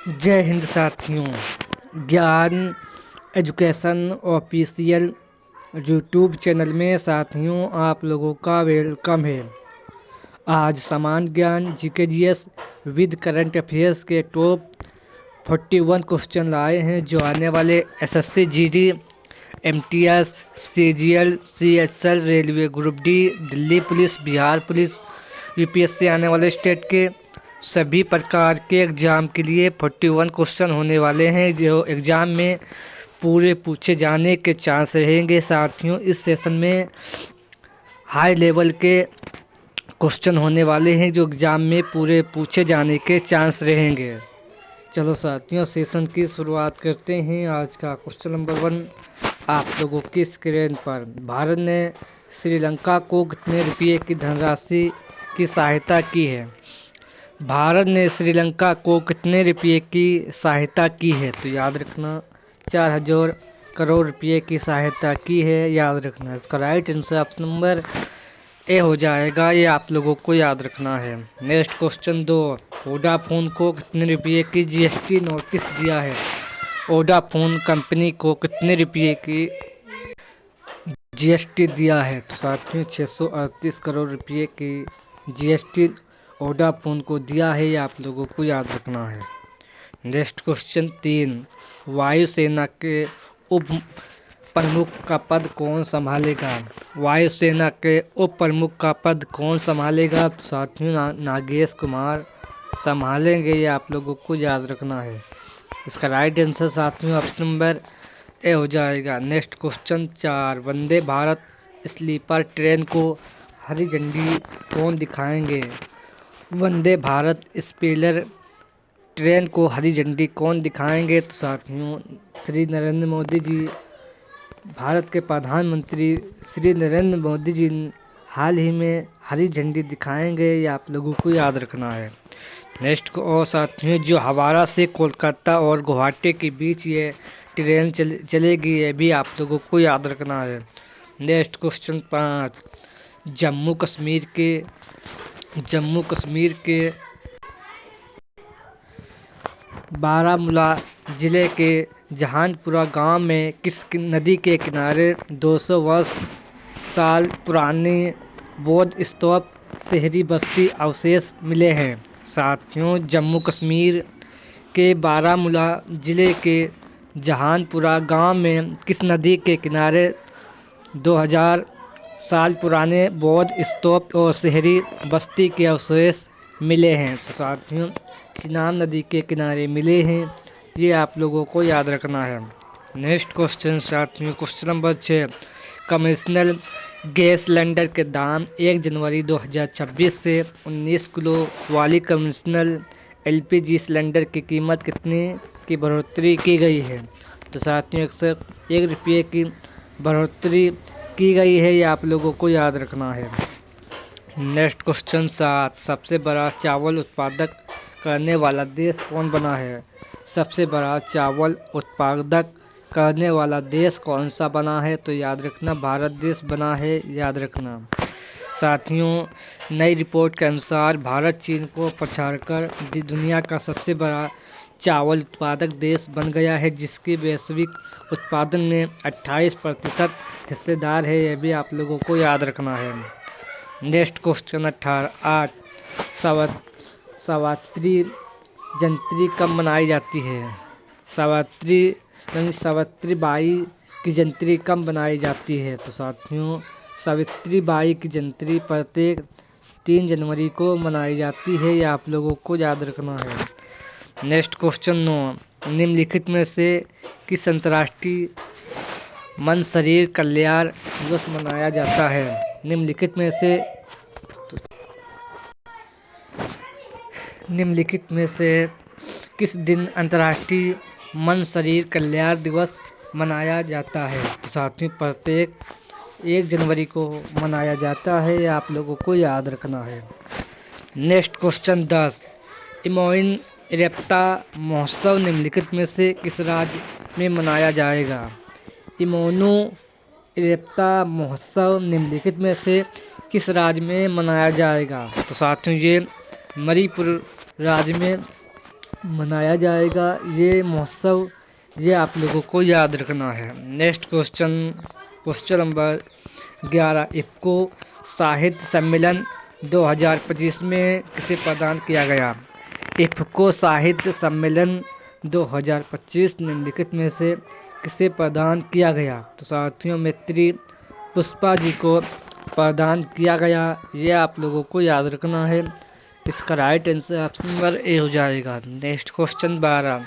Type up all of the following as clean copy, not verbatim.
जय हिंद साथियों। ज्ञान एजुकेशन ऑफिशियल यूट्यूब चैनल में साथियों आप लोगों का वेलकम है। आज सामान्य ज्ञान जीके विद करंट अफेयर्स के टॉप 41 क्वेश्चन लाए हैं जो आने वाले SSC GD MTS CGL CHL railway group D Delhi police Bihar police UPSC आने वाले स्टेट के सभी प्रकार के एग्ज़ाम के लिए 41 क्वेश्चन होने वाले हैं जो एग्ज़ाम में पूरे पूछे जाने के चांस रहेंगे। साथियों इस सेशन में हाई लेवल के क्वेश्चन होने वाले हैं जो एग्ज़ाम में पूरे पूछे जाने के चांस रहेंगे। चलो साथियों सेशन की शुरुआत करते हैं। आज का क्वेश्चन नंबर 1 आप लोगों की स्क्रीन पर। भारत ने श्रीलंका को कितने रुपये की धनराशि की सहायता की है? भारत ने श्रीलंका को कितने रुपये की सहायता की है? तो याद रखना 4000 करोड़ रुपये की सहायता की है, याद रखना। इसका right answer option number A हो जाएगा, ये आप लोगों को याद रखना है। नेक्स्ट क्वेश्चन 2 वोडाफोन को कितने रुपये की जीएसटी नोटिस दिया है? वोडाफोन कंपनी को कितने रुपये की जीएसटी दिया है? तो साथियों 638 करोड़ रुपये की जीएसटी वोडाफोन को दिया है, ये आप लोगों को याद रखना है। नेक्स्ट क्वेश्चन 3 वायुसेना के उप प्रमुख का पद कौन संभालेगा? वायुसेना के उप प्रमुख का पद कौन संभालेगा? तो साथियों नागेश कुमार संभालेंगे, ये आप लोगों को याद रखना है। इसका राइट आंसर साथियों ऑप्शन नंबर ए हो जाएगा। Next question 4 Vande Bharat sleeper train को हरी झंडी कौन दिखाएंगे? वंदे भारत स्लीपर ट्रेन को हरी झंडी कौन दिखाएंगे? तो साथियों श्री नरेंद्र मोदी जी, भारत के प्रधानमंत्री श्री नरेंद्र मोदी जी हाल ही में हरी झंडी दिखाएंगे, ये आप लोगों को याद रखना है। नेक्स्ट और साथियों जो हवाड़ा से कोलकाता और गुवाहाटी के बीच ये ट्रेन चलेगी, ये भी आप लोगों को याद रखना है। नेक्स्ट क्वेश्चन 5 जम्मू कश्मीर के बारामूला ज़िले के जहानपुरा गांव में किस नदी के किनारे 200 साल पुराने बौद्ध स्तूप शहरी बस्ती अवशेष मिले हैं? साथियों जम्मू कश्मीर के बारामूला ज़िले के जहानपुरा गांव में किस नदी के किनारे 2000 साल पुराने बौद्ध स्तूप और शहरी बस्ती के अवशेष मिले हैं? तो साथियों चिनाब नदी के किनारे मिले हैं, ये आप लोगों को याद रखना है। नेक्स्ट क्वेश्चन साथियों question number 6 commercial gas cylinder के दाम 1 जनवरी 2026 से 19 किलो वाली कमर्शियल एलपीजी सिलेंडर की कीमत कितने की बढ़ोतरी की गई है? तो साथियों 101 रुपये की बढ़ोतरी की गई है, ये आप लोगों को याद रखना है। नेक्स्ट क्वेश्चन 7 सबसे बड़ा चावल उत्पादक करने वाला देश कौन बना है? सबसे बड़ा चावल उत्पादक करने वाला देश कौन सा बना है? तो याद रखना भारत देश बना है, याद रखना। साथियों नई रिपोर्ट के अनुसार भारत चीन को पछाड़कर दुनिया का सबसे बड़ा चावल उत्पादक देश बन गया है, जिसकी वैश्विक उत्पादन में 28% हिस्सेदार है, यह भी आप लोगों को याद रखना है। नेक्स्ट क्वेश्चन 8 सावित्री जयंती कब मनाई जाती है? सावित्री बाई की जयंती कब मनाई जाती है? तो साथियों सावित्री बाई की जयंती प्रत्येक 3 जनवरी को मनाई जाती है, ये आप लोगों को याद रखना है। नेक्स्ट क्वेश्चन 9 निम्नलिखित में से किस अंतर्राष्ट्रीय मन शरीर कल्याण दिवस मनाया जाता है? निम्नलिखित में से किस दिन अंतर्राष्ट्रीय मन शरीर कल्याण दिवस मनाया जाता है? तो साथियों प्रत्येक 1 जनवरी को मनाया जाता है, ये आप लोगों को याद रखना है। नेक्स्ट क्वेश्चन 10 इमोइन इरेप्टा महोत्सव निम्नलिखित में से किस राज्य में मनाया जाएगा? इमोनो इरेप्टा महोत्सव निम्नलिखित में से किस राज्य में मनाया जाएगा? तो साथियों ये मणिपुर राज्य में मनाया जाएगा ये महोत्सव, ये आप लोगों को याद रखना है। नेक्स्ट क्वेश्चन नंबर 11, इफ्को साहित्य सम्मेलन 2025 में किसे प्रदान किया गया? इफ्को साहित्य सम्मेलन 2025 निम्नलिखित में से किसे प्रदान किया गया? तो साथियों मैत्री पुष्पा जी को प्रदान किया गया, ये आप लोगों को याद रखना है। इसका right answer option number A हो जाएगा। नेक्स्ट क्वेश्चन 12,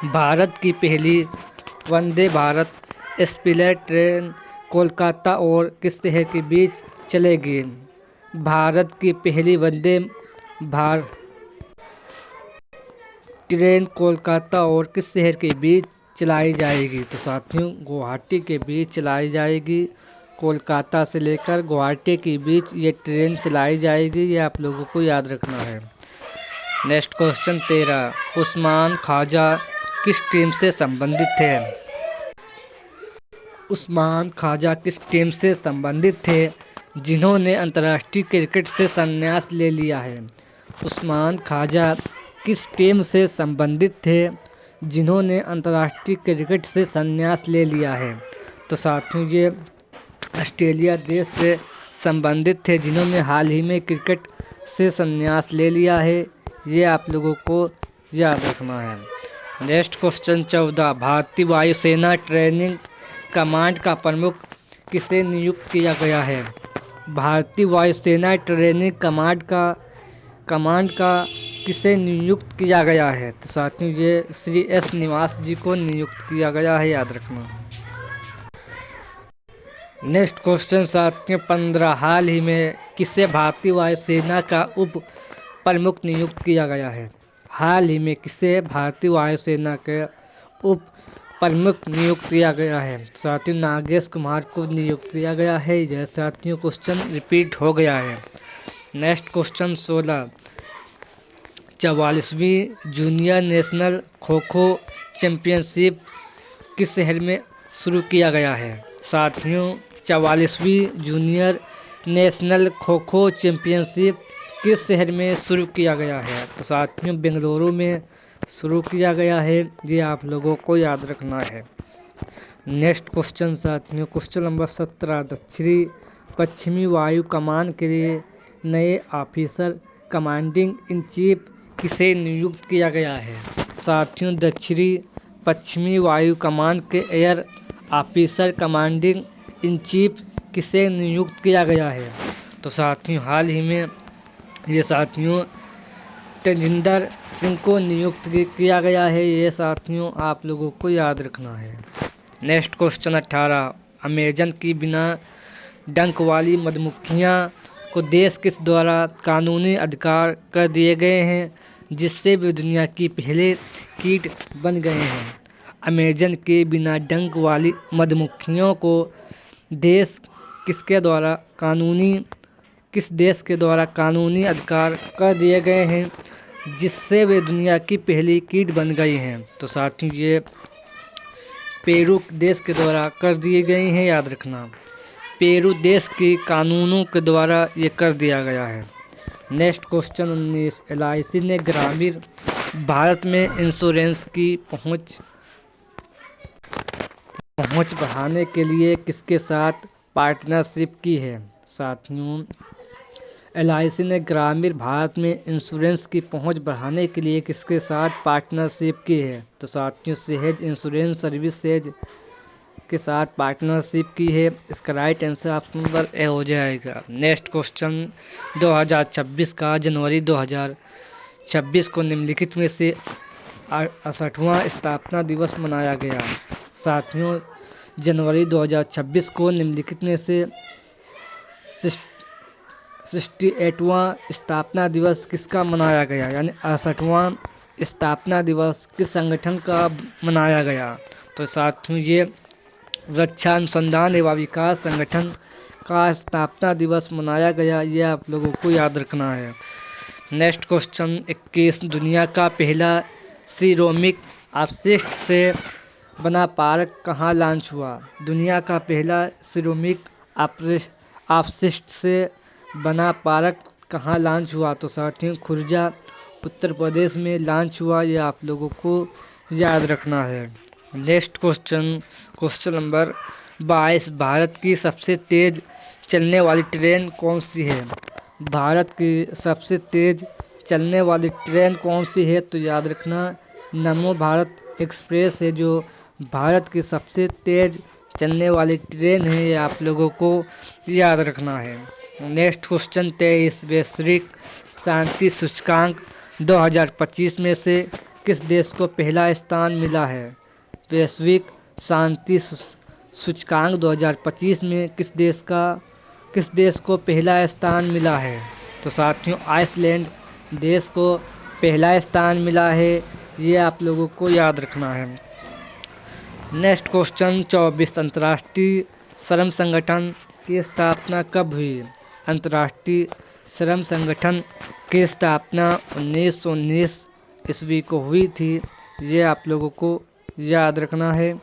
भारत की पहली वंदे भारत स्पिलेट ट्रेन कोलकाता और किस शहर के बीच चलेगी? भारत की पहली वंदे भारत ट्रेन कोलकाता और किस शहर के बीच चलाई जाएगी? तो साथियों गुवाहाटी के बीच चलाई जाएगी। कोलकाता से लेकर गुवाहाटी के बीच ये ट्रेन चलाई जाएगी, ये आप लोगों को याद रखना है। नेक्स्ट क्वेश्चन 13, उस्मान ख्वाजा किस टीम से संबंधित थे? उस्मान ख्वाजा किस टीम से संबंधित थे जिन्होंने अंतर्राष्ट्रीय क्रिकेट से संन्यास ले लिया है? उस्मान ख्वाजा किस टीम से संबंधित थे जिन्होंने अंतर्राष्ट्रीय क्रिकेट से संन्यास ले लिया है? तो साथियों ये ऑस्ट्रेलिया देश से संबंधित थे जिन्होंने हाल ही में क्रिकेट से संन्यास ले लिया है, ये आप लोगों को याद रखना है। नेक्स्ट क्वेश्चन 14, भारतीय वायुसेना ट्रेनिंग कमांड का प्रमुख किसे नियुक्त किया गया है? भारतीय वायुसेना ट्रेनिंग कमांड का किसे नियुक्त किया गया है? तो साथियों ये श्री एस निवास जी को नियुक्त किया गया है, याद रखना। नेक्स्ट क्वेश्चन साथियों 15, हाल ही में किसे भारतीय वायुसेना का उप प्रमुख नियुक्त किया गया है? हाल ही में किसे भारतीय वायुसेना के उप प्रमुख नियुक्त किया गया है? साथियों नागेश कुमार को नियुक्त किया गया है। यह साथियों क्वेश्चन रिपीट हो गया है। Next question 16, 44वीं junior national kho kho championship किस शहर में शुरू किया गया है? साथियों 44वीं junior national kho kho championship किस शहर में शुरू किया गया है? तो साथियों बेंगलुरु में शुरू किया गया है, ये आप लोगों को याद रखना है। नेक्स्ट क्वेश्चन साथियों क्वेश्चन नंबर 17, दक्षिणी पश्चिमी वायु कमान के लिए नए ऑफिसर कमांडिंग इन चीफ किसे नियुक्त किया गया है? साथियों दक्षिणी पश्चिमी वायु कमान के air officer commanding in chief किसे नियुक्त किया गया है? तो साथियों हाल ही में ये साथियों तेजिंदर सिंह को नियुक्त किया गया है, ये साथियों आप लोगों को याद रखना है। नेक्स्ट क्वेश्चन 18, अमेजन की बिना डंक वाली मधुमक्खियाँ को देश किस द्वारा कानूनी अधिकार कर दिए गए हैं जिससे वे दुनिया की पहले कीट बन गए हैं? अमेजन के बिना डंक वाली मधुमक्खियों को देश किस देश के द्वारा कानूनी अधिकार कर दिए गए हैं जिससे वे दुनिया की पहली कीट बन गई हैं? तो साथियों ये पेरू देश के द्वारा कर दिए गए हैं, याद रखना। पेरू देश के कानूनों के द्वारा ये कर दिया गया है। नेक्स्ट क्वेश्चन 19, LIC ने ग्रामीण भारत में इंश्योरेंस की पहुंच बढ़ाने के लिए किसके साथ पार्टनरशिप की है? साथियों LIC ने ग्रामीण भारत में इंश्योरेंस की पहुंच बढ़ाने के लिए किसके साथ पार्टनरशिप की है? तो साथियों सेज इंश्योरेंस सर्विसेज के साथ पार्टनरशिप की है। इसका right answer option number A हो जाएगा। नेक्स्ट क्वेश्चन 2026 का जनवरी 2026 को निम्नलिखित में से 68वां स्थापना दिवस मनाया गया। साथियों जनवरी 2026 को निम्नलिखित में से 68वां स्थापना दिवस किसका मनाया गया, यानी 68वां स्थापना दिवस किस संगठन का मनाया गया? तो साथियों ये रक्षा अनुसंधान एवं विकास संगठन का स्थापना दिवस मनाया गया, ये आप लोगों को याद रखना है। नेक्स्ट क्वेश्चन 21, दुनिया का पहला सिरेमिक अपशिष्ट से बना पार्क कहाँ लॉन्च हुआ? दुनिया का पहला सिरेमिक अपशिष्ट से बना पार्क कहाँ लॉन्च हुआ? तो साथियों खुर्जा उत्तर प्रदेश में लॉन्च हुआ, ये आप लोगों को याद रखना है। नेक्स्ट क्वेश्चन नंबर 22, भारत की सबसे तेज़ चलने वाली ट्रेन कौन सी है? भारत की सबसे तेज़ चलने वाली ट्रेन कौन सी है? तो याद रखना नमो भारत एक्सप्रेस है जो भारत की सबसे तेज़ चलने वाली ट्रेन है, ये आप लोगों को याद रखना है। नेक्स्ट क्वेश्चन 23, वैश्विक शांति सूचकांक 2025 में से किस देश को पहला स्थान मिला है? वैश्विक शांति सूचकांक 2025 में किस देश को पहला स्थान मिला है? तो साथियों आइसलैंड देश को पहला स्थान मिला है, ये आप लोगों को याद रखना है। नेक्स्ट क्वेश्चन 24, अंतर्राष्ट्रीय श्रम संगठन की स्थापना कब हुई? अंतर्राष्ट्रीय श्रम संगठन की स्थापना 1919 ईस्वी को हुई थी, ये आप लोगों को याद रखना है।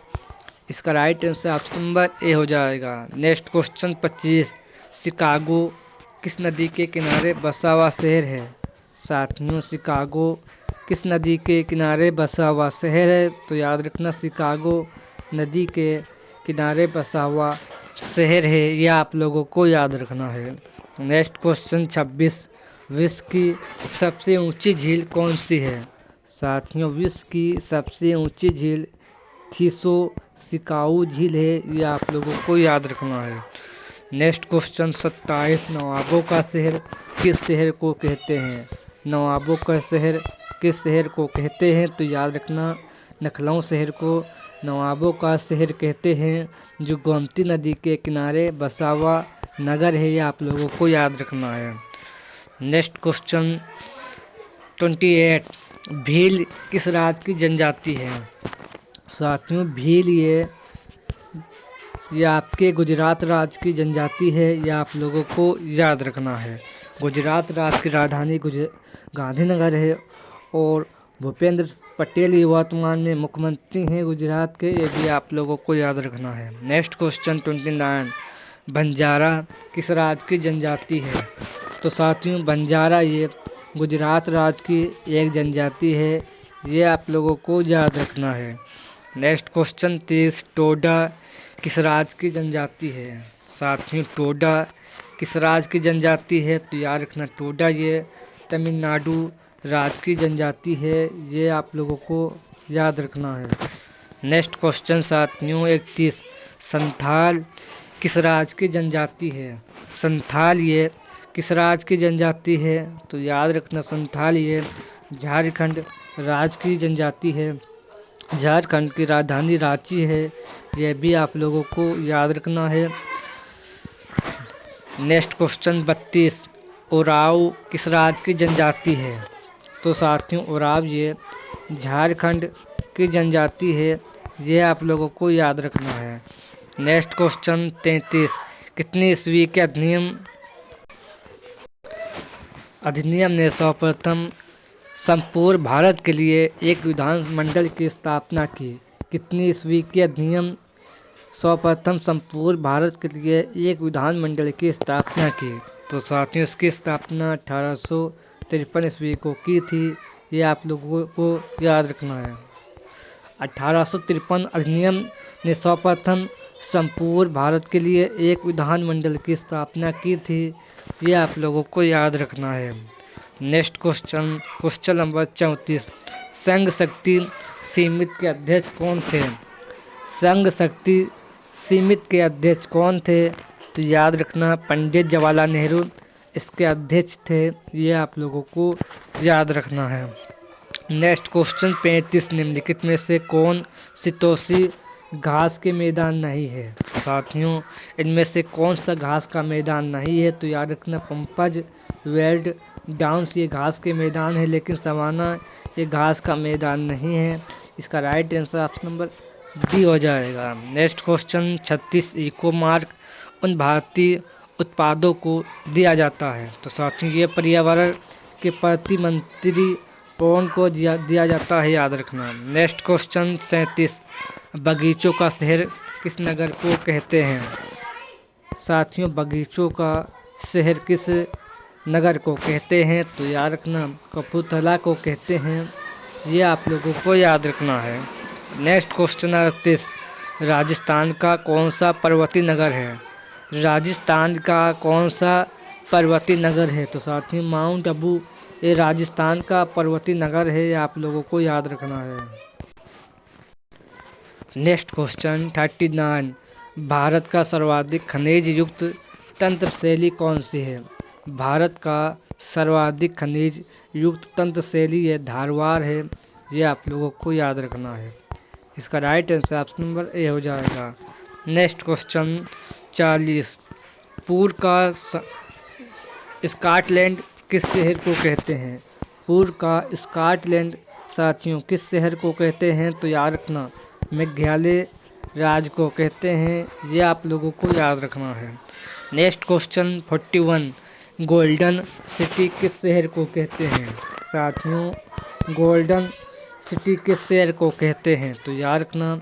इसका right answer option number A हो जाएगा। नेक्स्ट क्वेश्चन 25, शिकागो किस नदी के किनारे बसा हुआ शहर है? साथियों शिकागो किस नदी के किनारे बसा हुआ शहर है? तो याद रखना शिकागो नदी के किनारे बसा हुआ शहर है, यह आप लोगों को याद रखना है। नेक्स्ट क्वेश्चन 26, विश्व की सबसे ऊंची झील कौन सी है? साथियों विश्व की सबसे ऊंची झील थिसोसिकाऊ झील है, यह आप लोगों को याद रखना है। नेक्स्ट क्वेश्चन 27, नवाबों का शहर किस शहर को कहते हैं? नवाबों का शहर किस शहर को कहते हैं? तो याद रखना लखनऊ शहर को नवाबों का शहर कहते हैं, जो गोमती नदी के किनारे बसा हुआ नगर है, ये आप लोगों को याद रखना है। नेक्स्ट क्वेश्चन 28, भील किस राज्य की जनजाति है? साथियों भील ये आपके गुजरात राज्य की जनजाति है, यह आप लोगों को याद रखना है। गुजरात राज्य की राजधानी गांधीनगर है और भूपेंद्र पटेल ही वर्तमान में मुख्यमंत्री हैं गुजरात के, ये भी आप लोगों को याद रखना है। नेक्स्ट क्वेश्चन 29, बंजारा किस राज्य की जनजाति है? तो साथियों बंजारा ये गुजरात राज्य की एक जनजाति है, ये आप लोगों को याद रखना है। नेक्स्ट क्वेश्चन 30, टोडा किस राज्य की जनजाति है? साथियों टोडा किस राज्य की जनजाति है? तो याद रखना टोडा ये तमिलनाडु राज्य की जनजाति है, ये आप लोगों को याद रखना है। नेक्स्ट क्वेश्चन साथियों 31, संथाल किस राज्य की जनजाति है? संथाल ये किस राज्य की जनजाति है? तो याद रखना संथाल ये झारखंड राज्य की जनजाति है, झारखंड की राजधानी रांची है, यह भी आप लोगों को याद रखना है। नेक्स्ट क्वेश्चन 32, ओराव किस राज्य की जनजाति है? तो साथियों ओराव ये झारखंड की जनजाति है, ये आप लोगों को याद रखना है। नेक्स्ट क्वेश्चन 33, कितनी ईस्वी के अधिनियम ने सर्वप्रथम संपूर्ण भारत के लिए एक विधानमंडल की स्थापना की? कितनी ईस्वी के अधिनियम सर्वप्रथम संपूर्ण भारत के लिए एक विधानमंडल की स्थापना की? तो साथियों इसकी स्थापना 1853 ईस्वी को की थी, ये आप लोगों को याद रखना है। 1853 अधिनियम ने सर्वप्रथम संपूर्ण भारत के लिए एक विधानमंडल की स्थापना की थी, ये आप लोगों को याद रखना है। नेक्स्ट क्वेश्चन नंबर 34, संघ शक्ति सीमित के अध्यक्ष कौन थे? संघ शक्ति सीमित के अध्यक्ष कौन थे? तो याद रखना पंडित जवाहरलाल नेहरू इसके अध्यक्ष थे, ये आप लोगों को याद रखना है। नेक्स्ट क्वेश्चन 35, निम्नलिखित में से कौन सितोसी घास के मैदान नहीं है? साथियों इनमें से कौन सा घास का मैदान नहीं है? तो याद रखना पंपज वेल्ड डाउन्स ये घास के मैदान है, लेकिन सवाना ये घास का मैदान नहीं है। इसका right answer option number D हो जाएगा। नेक्स्ट क्वेश्चन 36, इको मार्क उन भारतीय उत्पादों को दिया जाता है? तो साथियों ये पर्यावरण के प्रतिमंत्री कौन को दिया जाता है, याद रखना। नेक्स्ट क्वेश्चन 37, बगीचों का शहर किस नगर को कहते हैं? साथियों बगीचों का शहर किस नगर को कहते हैं? तो याद रखना कपूरथला को कहते हैं। ये आप लोगों को याद रखना है। नेक्स्ट क्वेश्चन 38, राजस्थान का कौन सा पर्वतीय नगर है? राजस्थान का कौन सा पर्वतीय नगर है? तो साथियों माउंट आबू ये राजस्थान का पर्वतीय नगर है, ये आप लोगों को याद रखना है। नेक्स्ट क्वेश्चन 39, भारत का सर्वाधिक खनिज युक्त तंत्र शैली कौन सी है? भारत का सर्वाधिक खनिज युक्त तंत्र शैली है धारवाड़ है, ये आप लोगों को याद रखना है। इसका right answer option number A हो जाएगा। नेक्स्ट क्वेश्चन 40, पूर्व का स्कॉटलैंड किस शहर को कहते हैं? पूर्व का स्कॉटलैंड साथियों किस शहर को कहते हैं? तो याद रखना मेघालय राज्य को कहते हैं, ये आप लोगों को याद रखना है। नेक्स्ट क्वेश्चन 41, गोल्डन सिटी किस शहर को कहते हैं? साथियों गोल्डन सिटी किस शहर को कहते हैं? तो याद रखना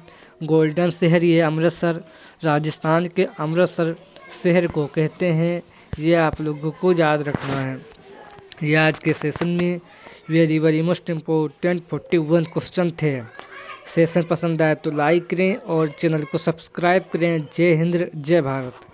गोल्डन शहर ये अमृतसर, राजस्थान के अमृतसर शहर को कहते हैं, ये आप लोगों को याद रखना है। ये आज के सेशन में वेरी मोस्ट इम्पोर्टेंट 41 क्वेश्चन थे। सेशन पसंद आए तो लाइक करें और चैनल को सब्सक्राइब करें। जय हिंद, जय भारत।